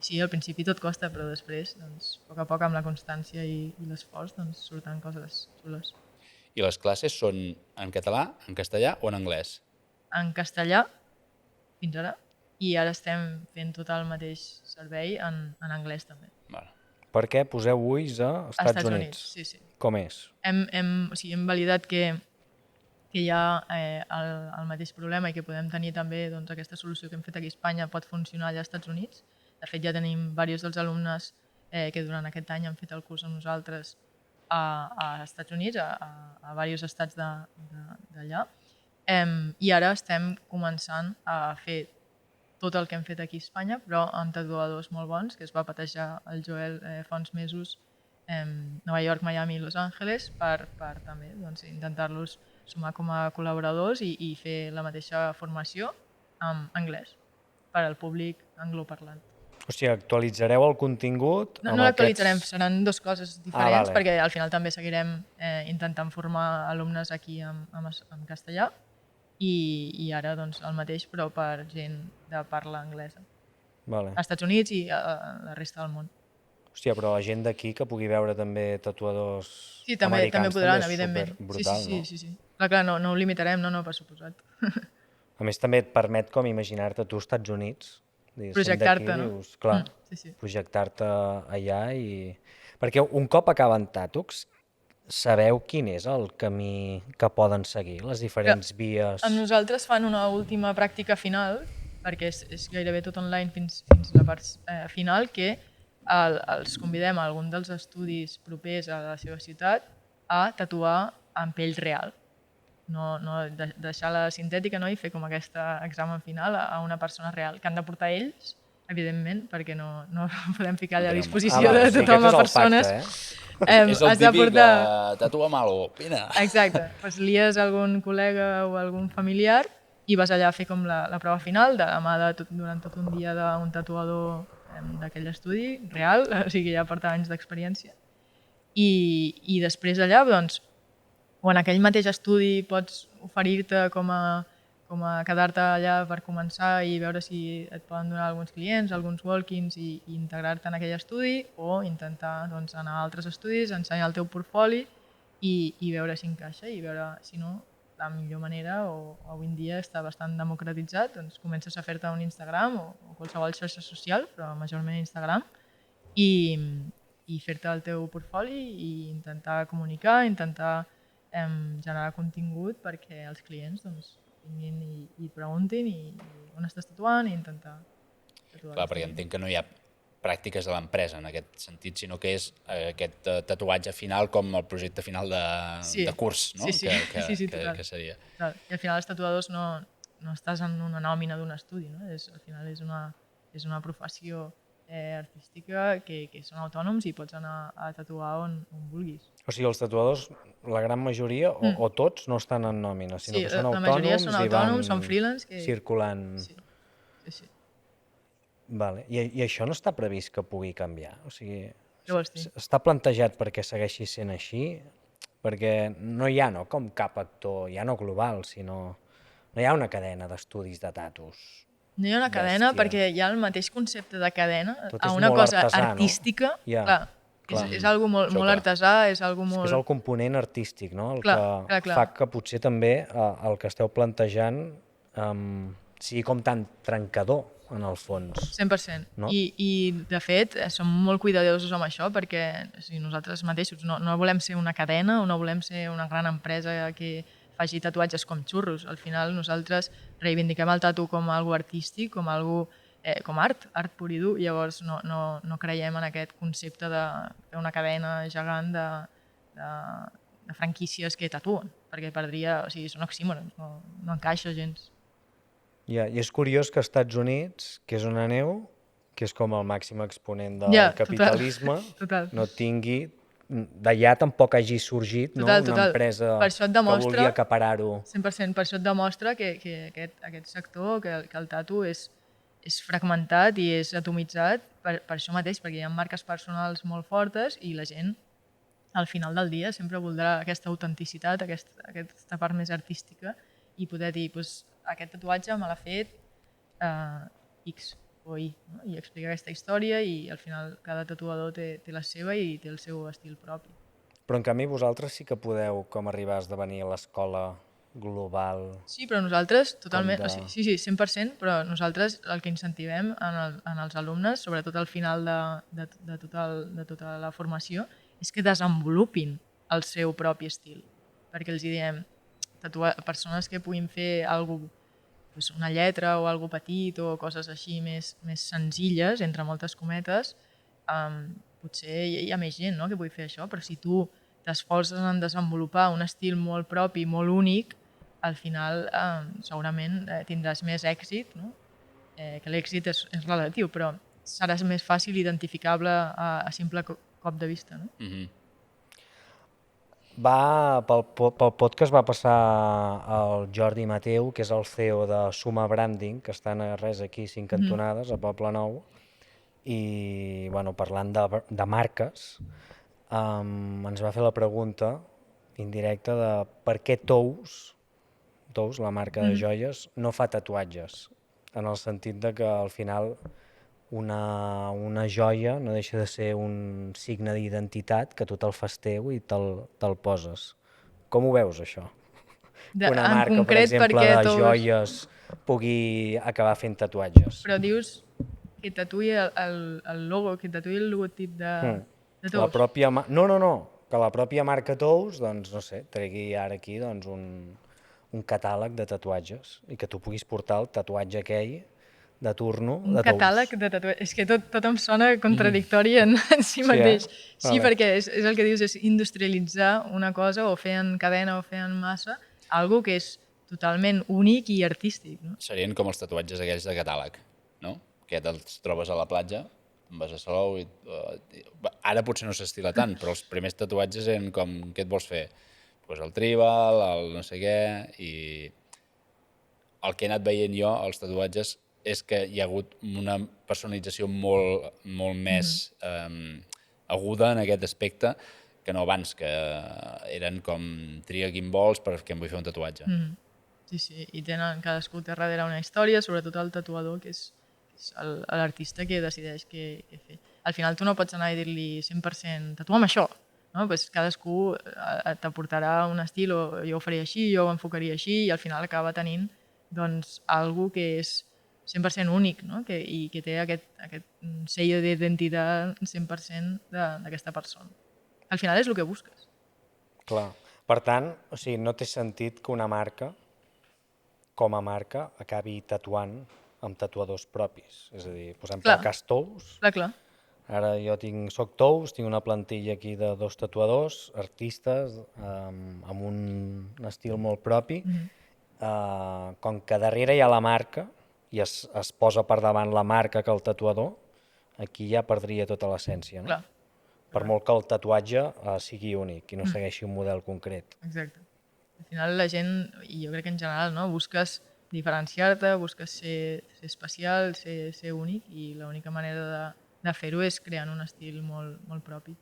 sí, al principi tot costa, però després, doncs, a poc amb la constància i l'esforç, doncs, surten coses xules. I les classes són en català, en castellà o en anglès? En castellà, fins ara, i ara estem fent tot el mateix servei en anglès també. Vale. Per què poseu ulls a Estats Units? Sí. Com és? Hem validat que hi ha el mateix problema i que podem tenir també aquesta solució que hem fet aquí a Espanya pot funcionar allà als Estats Units. De fet, ja tenim diversos dels alumnes que durant aquest any han fet el curs amb nosaltres a Estats Units, a diversos estats d'allà. I ara estem començant a fer tot el que hem fet aquí a Espanya, però amb tatuadors molt bons, que es va patejar el Joel fa uns mesos, Nova York, Miami i Los Angeles, per també intentar-los sumar com a col·laboradors i fer la mateixa formació en anglès per al públic angloparlant. O sigui, actualitzareu el contingut? No l'actualitzarem, seran dues coses diferents, vale. perquè al final també seguirem intentant formar alumnes aquí en castellà i ara el mateix, però per gent de parla anglesa. Vale. Als Estats Units i a la resta del món. Hòstia, però la gent d'aquí que pugui veure també tatuadors Sí, també americans podran, també és evidentment. superbrutal, no? Sí. Clar, no ho limitarem, no, per suposat. A més, també et permet com imaginar-te tu als Estats Units. Projectar-te, no? Dius, clar, Sí. projectar-te allà i... Perquè un cop acaben Tàtux, sabeu quin és el camí que poden seguir, les diferents vies? Amb nosaltres fan una última pràctica final, perquè és gairebé tot online fins la part final, que els convidem a algun dels estudis propers a la seva ciutat a tatuar en pell real. No deixar la sintètica, no? I fer com aquest examen final a una persona real, que han de portar ells, evidentment, perquè no podem ficar allà a disposició de tothom a persones. És el típic tatua malo, vine. Exacte, doncs lies algun col·lega o algun familiar i vas allà a fer com la prova final de la mà durant tot un dia d'un tatuador d'aquell estudi real, o sigui, ja porta anys d'experiència. I després allà, doncs, o en aquell mateix estudi pots oferir-te com a quedar-te allà per començar i veure si et poden donar alguns clients, alguns walk-ins i integrar-te en aquell estudi, o intentar anar a altres estudis, ensenyar el teu portfoli i veure si encaixa i veure si no, la millor manera, o avui en dia està bastant democratitzat, doncs comences a fer-te un Instagram o qualsevol xarxa social, però majorment Instagram, i fer-te el teu portfoli i intentar comunicar, intentar generar contingut perquè els clients vinguin i preguntin on estàs tatuant i intentar tatuar. Clar, perquè entenc que no hi ha pràctiques de l'empresa en aquest sentit, sinó que és aquest tatuatge final com el projecte final de curs, no? Sí, total. Que seria. I al final els tatuadors no estàs en una nòmina d'un estudi, no? Al final és una professió artística que són autònoms i pots anar a tatuar on vulguis. O sigui, els tatuadors, la gran majoria, o tots, no estan en nòmina, sinó que són autònoms, la majoria són autònoms, són freelance. Circulant. Sí. Vale. I això no està previst que pugui canviar? O sigui, què vols dir? Està plantejat perquè segueixi sent així? Perquè no hi ha com cap actor, ja no global, sinó... No hi ha una cadena d'estudis de tatus. No hi ha una cadena perquè hi ha el mateix concepte de cadena a una molt cosa artesà, artística. No? Clar. És algo molt artesà, és algo molt... És el component artístic, no? El que fa que potser també el que esteu plantejant sigui com tan trencador, en el fons. 100%. No? I de fet, som molt cuidadosos amb això perquè nosaltres mateixos no volem ser una cadena o no volem ser una gran empresa que faci tatuatges com xurros. Al final nosaltres reivindiquem el tatu com algo artístic, com algo com art pur i dur. Llavors no creiem en aquest concepte de fer una cadena gegant de franquícies que tatuen, perquè perdria, o sigui, són oxímorons, no encaixa gens. I és curiós que als Estats Units, que és on aneu, que és com el màxim exponent del capitalisme, no tingui, d'allà tampoc hagi sorgit una empresa que volia acaparar-ho. 100%, per això et demostra que aquest sector, que el tatu és fragmentat i és atomitzat per això mateix, perquè hi ha marques personals molt fortes i la gent al final del dia sempre voldrà aquesta autenticitat, aquesta part més artística i poder dir, aquest tatuatge me l'ha fet X o Y, no? I explicar aquesta història i al final cada tatuador té la seva i té el seu estil propi. Però en canvi vosaltres sí que podeu com arribar a esdevenir a l'escola global. Sí, però nosaltres totalment, sí, 100%, però nosaltres el que incentivem en els alumnes, sobretot al final de tota la formació, és que desenvolupin el seu propi estil, perquè els diem persones que puguin fer una lletra o alguna petit o coses així més senzilles, entre moltes cometes, potser hi ha més gent que pugui fer això, però si tu t'esforces en desenvolupar un estil molt propi, molt únic, al final segurament tindràs més èxit, no? Que l'èxit és relatiu, però seràs més fàcil identificable a simple cop de vista. No? Pel podcast va passar el Jordi Mateu, que és el CEO de Suma Branding, que estan a res aquí 5 cantonades, a Poble Nou, i parlant de marques, ens va fer la pregunta indirecta de per què Tous, la marca de joies, no fa tatuatges, en el sentit de que al final una joia no deixa de ser un signe d'identitat que tu te'l fas teu i te'l poses. Com ho veus, això? Que una marca, per exemple, de joies pugui acabar fent tatuatges. Però dius que tatuï el logo, que tatuï el logotip de Tous? La pròpia no, que la pròpia marca Tous, doncs, no sé, tregui ara aquí doncs, un catàleg de tatuatges i que tu puguis portar el tatuatge aquell de turno de Tous. Un catàleg de tatuatges. És que tot em sona contradictori en si mateix. Sí, perquè és el que dius, és industrialitzar una cosa o fer en cadena o fer en massa, algo que és totalment únic i artístic. No? Serien com els tatuatges aquells de catàleg, no? Que te'ls trobes a la platja, vas a Salou i... Ara potser no s'estila tant, però els primers tatuatges eren com, què et vols fer? Pues el tribal, el no sé què, i el que he anat veient jo, els tatuatges, és que hi ha hagut una personalització molt més aguda en aquest aspecte que no abans, que eren com tria quin vols perquè em vull fer un tatuatge. Sí, i cadascú té darrere una història, sobretot el tatuador, que és l'artista que decideix què fer. Al final tu no pots anar i dir-li 100% tatua'm això, no? Pues cadascú t'aportarà un estil, o jo ho faria així, jo ho enfocaria així, i al final acaba tenint doncs, algo que és 100% únic, no? I que té aquest sello d'identitat 100% d'aquesta persona. Al final és el que busques. Clar. Per tant, no té sentit que una marca, com a marca, acabi tatuant amb tatuadors propis. És a dir, posem pel cas Tous. Clar. Ara jo soc Tous, tinc una plantilla aquí de 2 tatuadors, artistes, amb un estil molt propi. Com que darrere hi ha la marca i es posa per davant la marca que el tatuador, aquí ja perdria tota l'essència, no? Clar. Per molt que el tatuatge sigui únic i no segueixi un model concret. Exacte. Al final la gent, i jo crec que en general, no, busques diferenciar-te, busques ser especial, ser únic, i l'única manera de fer-ho és creant un estil molt propi.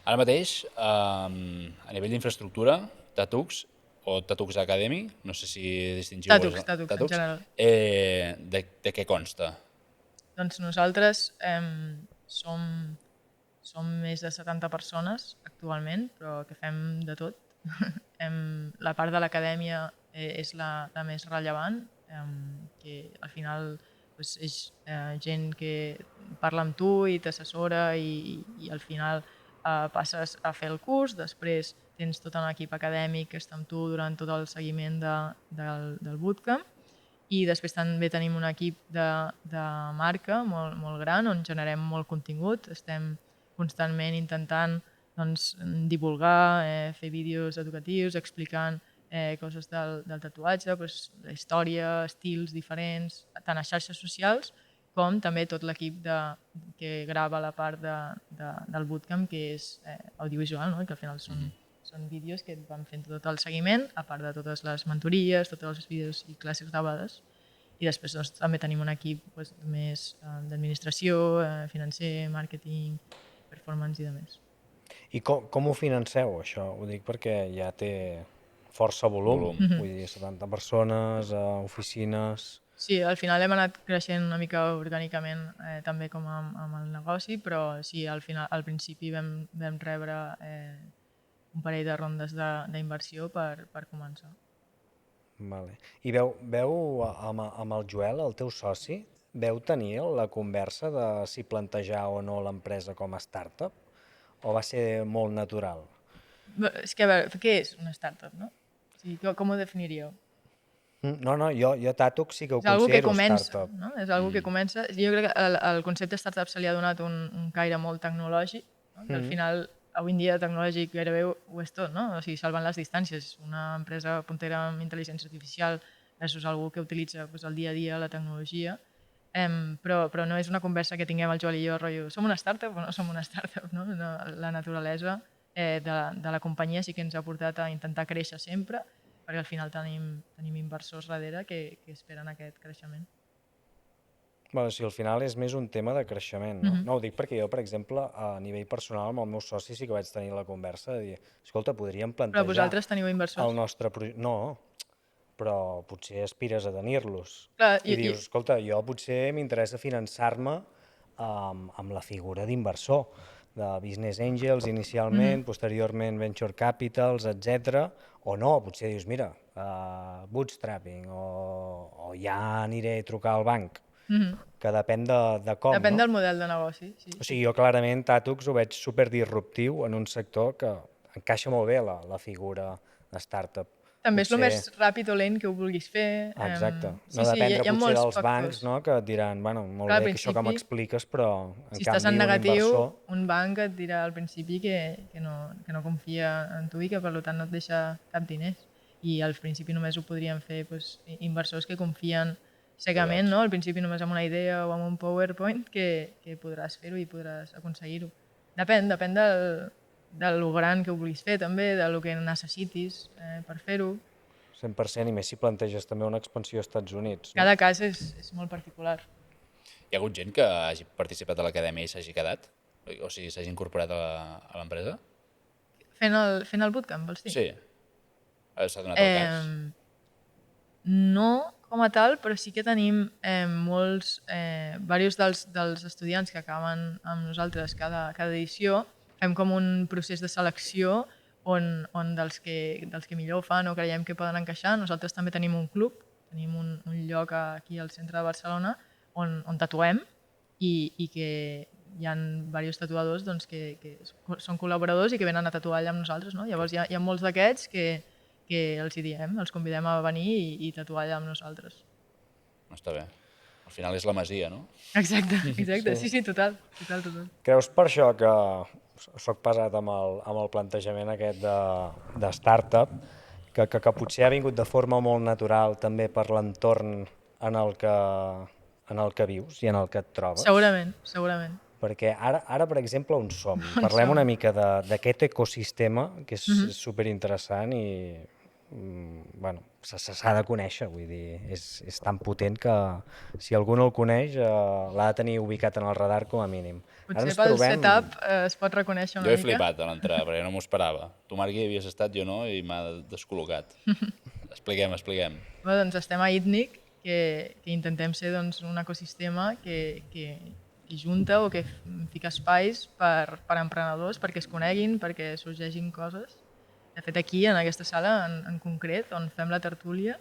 Ara mateix, a nivell d'infraestructura, Tatux o Tatux Academy, no sé si distingiu... Tatux, en general. De què consta? Doncs nosaltres som més de 70 persones actualment, però que fem de tot. La part de l'acadèmia és la més rellevant, que al final és gent que parla amb tu i t'assessora i al final passes a fer el curs, després tens tot un equip acadèmic que està amb tu durant tot el seguiment del bootcamp, i després també tenim un equip de marca molt gran on generem molt contingut, estem constantment intentant divulgar, fer vídeos educatius explicant coses del tatuatge, la història, estils diferents, tant a xarxes socials com també tot l'equip que grava la part del bootcamp, que és audiovisual, no? Que al final són vídeos que van fent tot el seguiment, a part de totes les mentories, tots els vídeos i classes gravades. I després també tenim un equip més d'administració, financer, màrqueting, performance i demés. I com ho financeu, això? Ho dic perquè ja té força volum. Vull dir, 70 persones, oficines... Sí, al final hem anat creixent una mica orgànicament també com amb el negoci, però sí, al principi vam rebre un parell de rondes d'inversió per començar. Vale. I veu amb el Joel, el teu soci, veu tenir la conversa de si plantejar o no l'empresa com a startup? O va ser molt natural? És que, a veure, què és una startup, no? O sigui, com ho definiríeu? No, jo Tatux sí que ho considero startup. No? És algo que comença. Jo crec que el concepte startup se li ha donat un caire molt tecnològic, no? Que al final avui en dia tecnològic gairebé ho és tot, no? O sigui, salvant les distàncies. Una empresa puntera en intel·ligència artificial versus algú que utilitza el dia a dia la tecnologia. Però no és una conversa que tinguem el Joel i jo, rotllo, som una startup o no som una startup, no? La naturalesa de la companyia sí que ens ha portat a intentar créixer sempre, perquè al final tenim inversors darrere que esperen aquest creixement. Bueno, si al final és més un tema de creixement, no? No ho dic perquè jo, per exemple, a nivell personal, amb el meu soci sí que vaig tenir la conversa de dir, escolta, podríem plantejar... Però vosaltres teniu inversors? El nostre projecte... No, però potser aspires a tenir-los. Clar, I dius, escolta, jo potser m'interessa finançar-me amb la figura d'inversor, de business angels inicialment, posteriorment venture capitals, etc. O no, potser dius, mira, bootstrapping, o ja aniré a trucar al banc, que depèn de com, Depèn no? del model de negoci, sí. O sigui, jo clarament Tatux ho veig superdisruptiu en un sector que encaixa molt bé la figura de startup. També és el més ràpid o lent que ho vulguis fer. Exacte. Sí, No dependre hi ha potser molts dels bancs, factors. no? Que et diran, bueno, molt Clar, al bé que això que principi, m'expliques, però en Si estàs en canvi un negatiu, inversor... un banc et dirà al principi que no confia en tu i que per tant no et deixa cap diners. I al principi només ho podrien fer inversors que confien cegament, no? Al principi només amb una idea o amb un PowerPoint que podràs fer-ho i podràs aconseguir-ho. Depèn de lo gran que ho vulguis fer també, de lo que necessitis per fer-ho. 100%, i més si planteges també una expansió als Estats Units. No? Cada cas és molt particular. Hi ha hagut gent que hagi participat a l'acadèmia i s'hagi quedat? O sigui, s'hagi incorporat a l'empresa? Fent el bootcamp, vols dir? Sí. S'ha donat el cas? No com a tal, però sí que tenim diversos dels estudiants que acaben amb nosaltres cada edició, fem com un procés de selecció on dels que millor ho fan o creiem que poden encaixar. Nosaltres també tenim un club, tenim un lloc aquí al centre de Barcelona on tatuem i que hi ha diversos tatuadors doncs, que són col·laboradors i que venen a tatuar allà amb nosaltres. No? Llavors hi ha molts d'aquests que els hi diem, els convidem a venir i tatuar allà amb nosaltres. Està bé. Al final és la masia, no? Exacte. Sí, total. Creus per això que soc pesat amb el plantejament aquest de startup, que potser ha vingut de forma molt natural també per l'entorn en el que vius i en el que et trobes? Segurament. Perquè ara per exemple, on som? Parlem una mica d'aquest ecosistema, que és superinteressant i bueno, s'ha de conèixer, vull dir, és tan potent que si algú no el coneix l'ha de tenir ubicat en el radar com a mínim. Potser pel setup es pot reconèixer una mica. Jo he flipat a l'entrar, perquè no m'ho esperava. Tu, Marc, hi havies estat, jo no, i m'ha descol·locat. Expliquem. Bé, doncs estem a ITNIC, que intentem ser un ecosistema que junta o que fica espais per emprenedors, perquè es coneguin, perquè sorgeixin coses. De fet, aquí, en aquesta sala, en concret, on fem la tertúlia,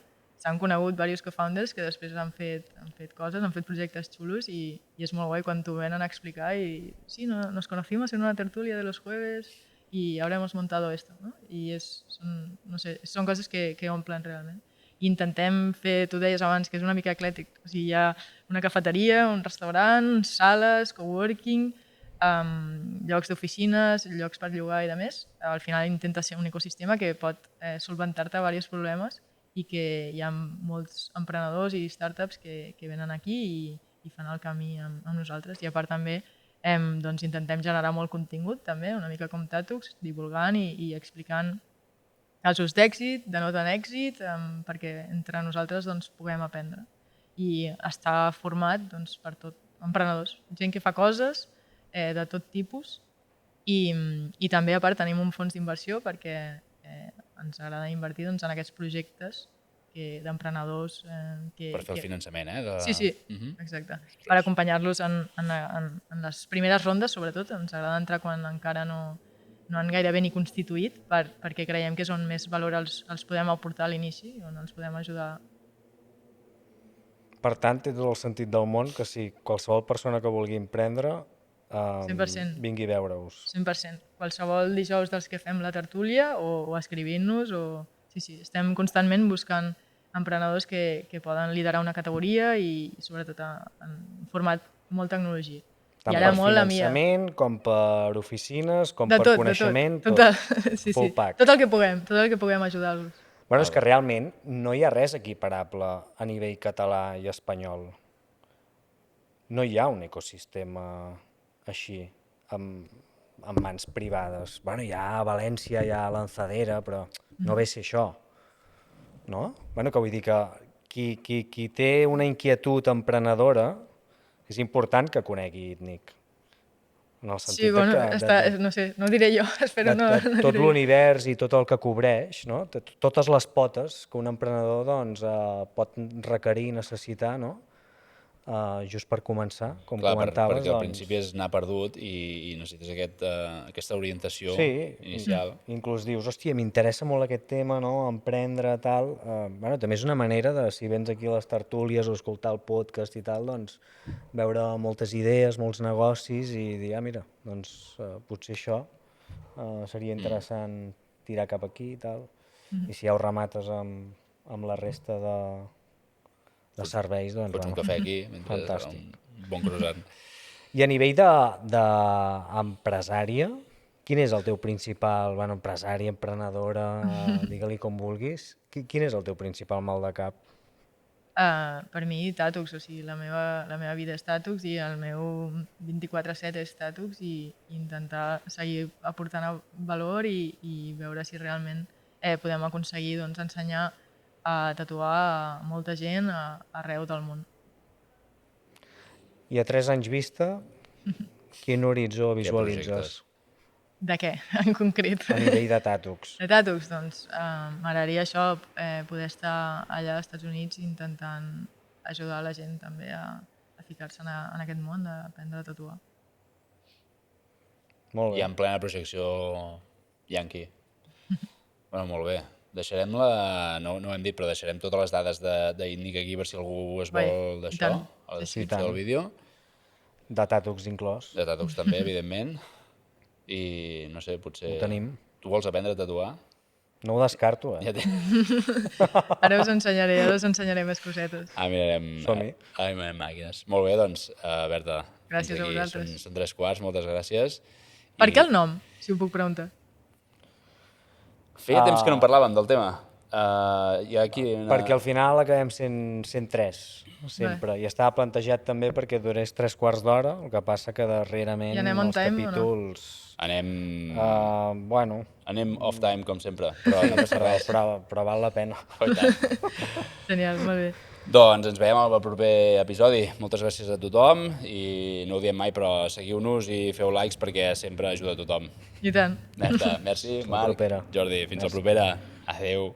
s'han conegut diversos co-founders que després han fet coses, han fet projectes xulos i és molt guai quan t'ho venen a explicar i sí, nos conocimos en una tertulia de los jueves y ahora hemos montado esto, no? I són coses que omplen realment. I intentem fer, tu deies abans, que és una mica eclèctic. O sigui, hi ha una cafeteria, un restaurant, sales, coworking, llocs d'oficines, llocs per llogar i de més. Al final intenta ser un ecosistema que pot solventar-te diversos problemes i que hi ha molts emprenedors i startups que venen aquí i fan el camí amb nosaltres. I a part també intentem generar molt contingut, també, una mica com Tatux, divulgant i explicant casos d'èxit, de no tan èxit, perquè entre nosaltres puguem aprendre. I està format per tot, emprenedors, gent que fa coses de tot tipus i també a part tenim un fons d'inversió perquè ens agrada invertir en aquests projectes d'emprenedors. Per fer el finançament, Sí, exacte. Per acompanyar-los en les primeres rondes, sobretot. Ens agrada entrar quan encara no han gairebé ni constituït perquè creiem que és on més valor els podem aportar a l'inici, on els podem ajudar. Per tant, té tot el sentit del món que si qualsevol persona que vulgui emprendre 100%. Vingui a veure-us. 100%. Qualsevol dijous dels que fem la tertúlia o escrivint-nos. Sí, estem constantment buscant emprenedors que poden liderar una categoria i sobretot en format molt tecnologia. Tant I ara per molt la mia. finançament, com per oficines, com De per tot, coneixement, de tot. tot. Sí, Full sí. pack. Tot el que puguem ajudar-los. Bueno, és que realment no hi ha res equiparable a nivell català i espanyol. No hi ha un ecosistema així, amb mans privades. Bueno, hi ha a València, hi ha a Lanzadera, però no ve a ser això. No? Bueno, que vull dir que qui té una inquietud emprenedora és important que conegui ITNIC. En el sentit Sí, bueno, de no sé, no ho diré jo, espero no tot diré jo. l'univers i tot el que cobreix, no? Totes les potes que un emprenedor doncs, pot requerir i necessitar, no? Just per començar, com Clar, comentaves. perquè al doncs... principi és anar perdut i necessites aquesta orientació Sí, inicial. inclús dius, hòstia, m'interessa molt aquest tema, no? Emprendre, tal. Bueno, també és una manera de, si vens aquí a les tertúlies o escoltar el podcast i tal, doncs veure moltes idees, molts negocis i dir, mira, doncs potser això seria interessant tirar cap aquí i tal. I si ja ho remates amb la resta de serveis, doncs Fots un bueno, cafè aquí, mentre fantàstic. un bon croissant. I a nivell d'empresària, quin és el teu principal, bueno, empresària, emprenedora, digue-li com vulguis, quin és el teu principal mal de cap? Per mi, Tàtux, o sigui, la meva vida és Tàtux i el meu 24/7 és Tàtux i intentar seguir aportant valor i veure si realment podem aconseguir doncs, ensenyar a tatuar a molta gent arreu del món. I a 3 anys vista, quin horitzó visualitzes projectes? De què, en concret? a nivell de Tàtux? De Tàtux, doncs, m'agradaria això, poder estar allà als Estats Units intentant ajudar la gent també a ficar-se en aquest món, d'aprendre a tatuar. Molt I bé. en plena projecció yankee. Bueno, molt bé. Deixarem-la, no ho hem dit, però deixarem totes les dades d'ITNIC aquí per si algú es vol d'això, tant. a la Sí, descripció tant. del vídeo. De Tàtux inclòs. De Tàtux també, evidentment. I no sé, potser... Ho tenim. Tu vols aprendre a tatuar? No ho descarto, Ja té... Ara us ensenyaré més cosetes. mirarem... Som-hi. Mirarem màquines. Molt bé, doncs, Berta. Gràcies fins a aquí. vosaltres. Són 3 quarts, moltes gràcies. Per què el nom, si ho puc preguntar? Feia temps que no en parlàvem del tema. Hi ha aquí Perquè al final acabem sent 3, sempre. I estava plantejat també perquè durés 3 quarts d'hora, el que passa que darrerament I anem on els time o no? capítols... Bueno, Anem off time, com sempre, però no passa res. però val la pena. Oh, i tant. Genial, molt bé. Doncs ens veiem al proper episodi. Moltes gràcies a tothom i no ho diem mai, però seguiu-nos i feu likes perquè sempre ajuda a tothom. I tant. Merci, la Marc, propera. Jordi. Fins la propera. Adéu.